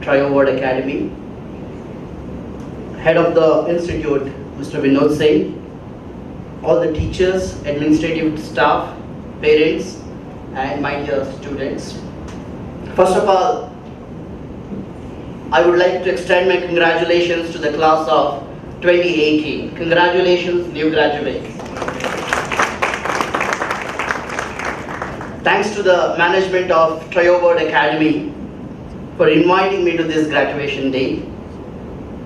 Award Academy. Head of the institute, Mr. Vinod Singh, all the teachers, administrative staff, parents, and my dear students. First of all, I would like to extend my congratulations to the class of 2018. Congratulations, new graduates. Thanks to the management of Award Academy for inviting me to this graduation day.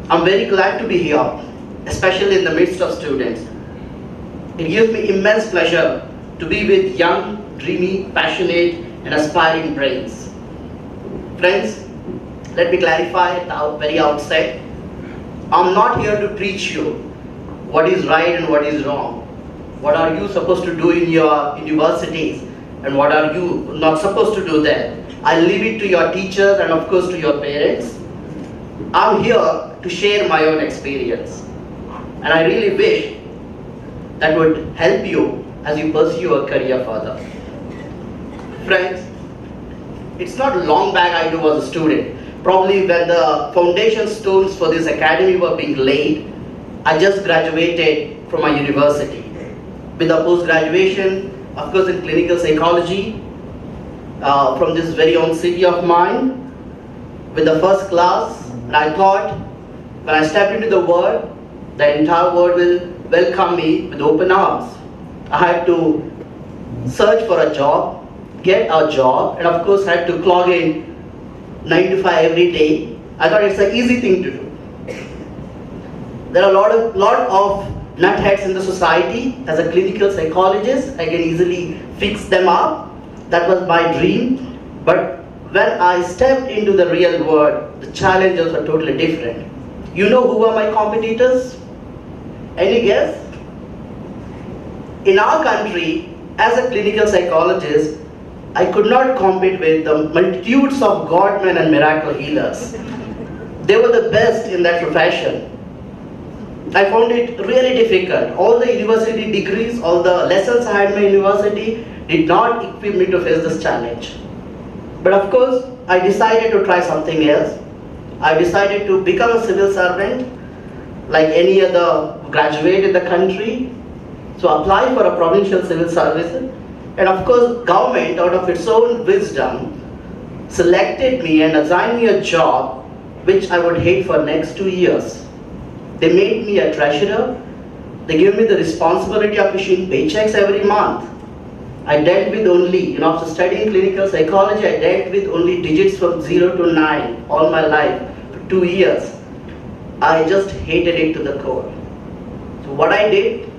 I'm very glad to be here, especially in the midst of students. It gives me immense pleasure to be with young, dreamy, passionate, and aspiring brains. Friends, let me clarify at the very outset. I'm not here to teach you what is right and what is wrong. What are you supposed to do in your universities and what are you not supposed to do there? I leave it to your teachers and of course to your parents. I'm here to share my own experience. And I really wish that would help you as you pursue a career further. Friends, it's not long back I was a student. Probably when the foundation stones for this academy were being laid, I just graduated from my university. With a post-graduation, of course in clinical psychology, from this very own city of mine, with the first class, and I thought when I stepped into the world, the entire world will welcome me with open arms. I had to search for a job, get a job, and of course had to clock in 9 to 5 every day. I thought it's an easy thing to do. There are a lot of nutheads in the society. As a clinical psychologist, I can easily fix them up. That was my dream. But when I stepped into the real world, the challenges were totally different. You know who are my competitors? Any guess? In our country, as a clinical psychologist, I could not compete with the multitudes of godmen and miracle healers. They were the best in that profession. I found it really difficult. All the university degrees, all the lessons I had in my university did not equip me to face this challenge. But of course, I decided to try something else. I decided to become a civil servant like any other graduate in the country. So apply for a provincial civil service. And of course, government, out of its own wisdom, selected me and assigned me a job which I would hate for next 2 years. They made me a treasurer. They gave me the responsibility of issuing paychecks every month. I dealt with only, after studying clinical psychology, I dealt with only digits from 0 to 9 all my life for 2 years. I just hated it to the core. So what I did,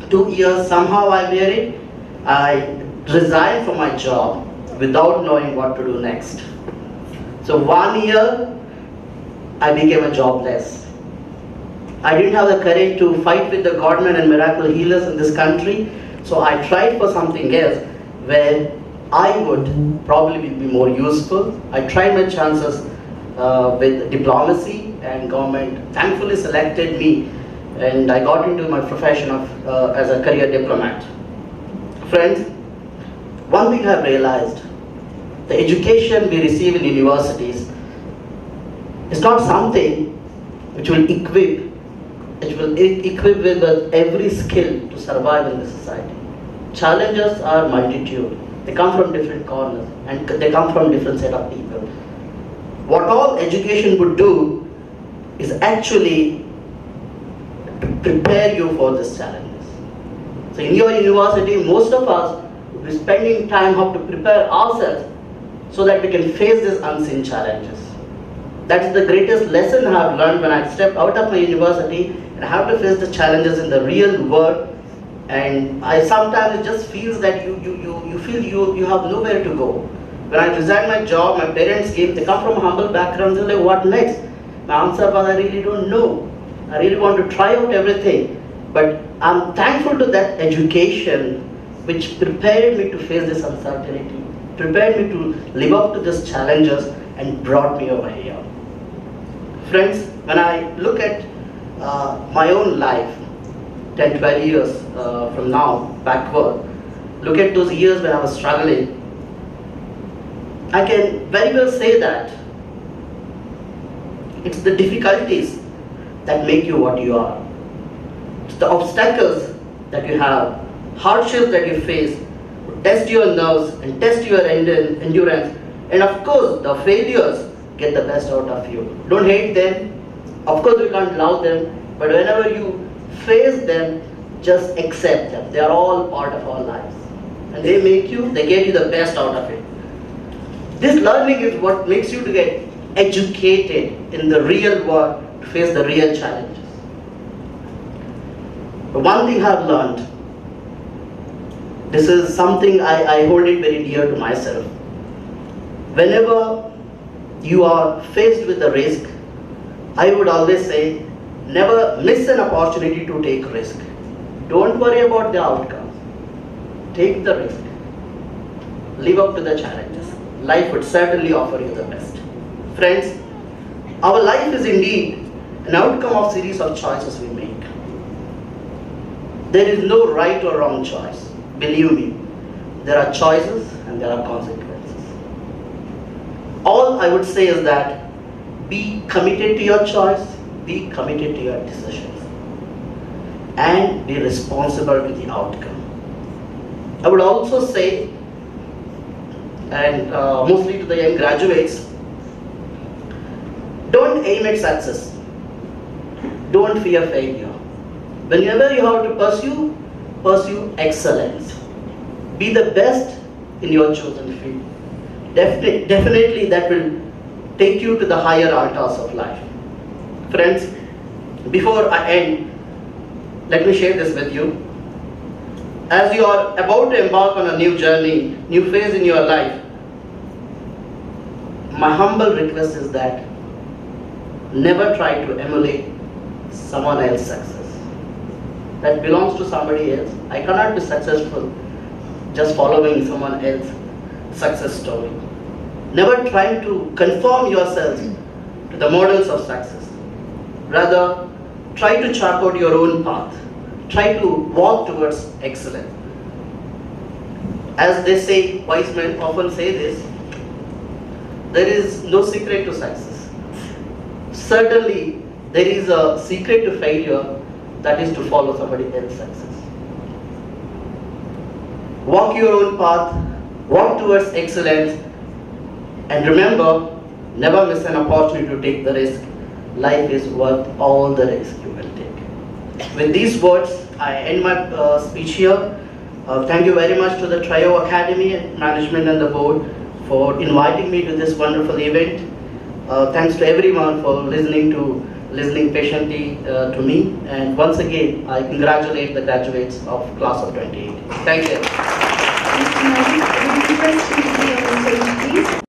2 years, somehow I bear it. I resigned from my job without knowing what to do next. So 1 year, I became a jobless. I didn't have the courage to fight with the godmen and miracle healers in this country. So I tried for something else where I would probably be more useful. I tried my chances with diplomacy, and government thankfully selected me, and I got into my profession of as a career diplomat. Friends, one thing I've realized, the education we receive in universities is not something which will equip with every skill to survive in the society. Challenges are multitude. They come from different corners and they come from different set of people. What all education would do is actually to prepare you for these challenges. So in your university, most of us will be spending time how to prepare ourselves so that we can face these unseen challenges. That's the greatest lesson I have learned when I stepped out of my university and I have to face the challenges in the real world. And I sometimes it just feels that you feel you have nowhere to go. When I resigned my job, my parents came, they come from a humble background, they're like, what next? My answer was, I really don't know. I really want to try out everything. But I'm thankful to that education which prepared me to face this uncertainty, prepared me to live up to these challenges and brought me over here. Friends, when I look at my own life, 10, 12 years from now, backward, look at those years when I was struggling, I can very well say that It's the difficulties that make you what you are. It's the obstacles that you have, hardships that you face, test your nerves and test your endurance. And of course, the failures get the best out of you. Don't hate them. Of course, we can't love them. But whenever you face them, just accept them. They are all part of our lives. And they get you the best out of it. This learning is what makes you to get educated in the real world to face the real challenges. But one thing I've learned, this is something I hold it very dear to myself. Whenever you are faced with a risk, I would always say, never miss an opportunity to take risk. Don't worry about the outcome. Take the risk. Live up to the challenges. Life would certainly offer you the best. Friends, our life is indeed an outcome of series of choices we make. There is no right or wrong choice. Believe me, there are choices and there are consequences. All I would say is that be committed to your choice, be committed to your decisions, and be responsible to the outcome. I would also say, and mostly to the young graduates, don't aim at success. Don't fear failure. Whenever you have to pursue excellence. Be the best in your chosen field. Definitely that will take you to the higher altars of life. Friends, before I end, let me share this with you. As you are about to embark on a new journey, new phase in your life, my humble request is that never try to emulate someone else's success. That belongs to somebody else. I cannot be successful just following someone else's success story. Never try to conform yourself to the models of success. Rather, try to chart out your own path. Try to walk towards excellence. As they say, wise men often say this, there is no secret to success. Certainly, there is a secret to failure, that is to follow somebody else's success. Walk your own path, walk towards excellence, and remember, never miss an opportunity to take the risk. Life is worth all the risk you will take. With these words, I end my speech here. Thank you very much to the Trio Academy management and the board for inviting me to this wonderful event. Thanks to everyone for listening patiently to me. And once again, I congratulate the graduates of class of 28. Thank you.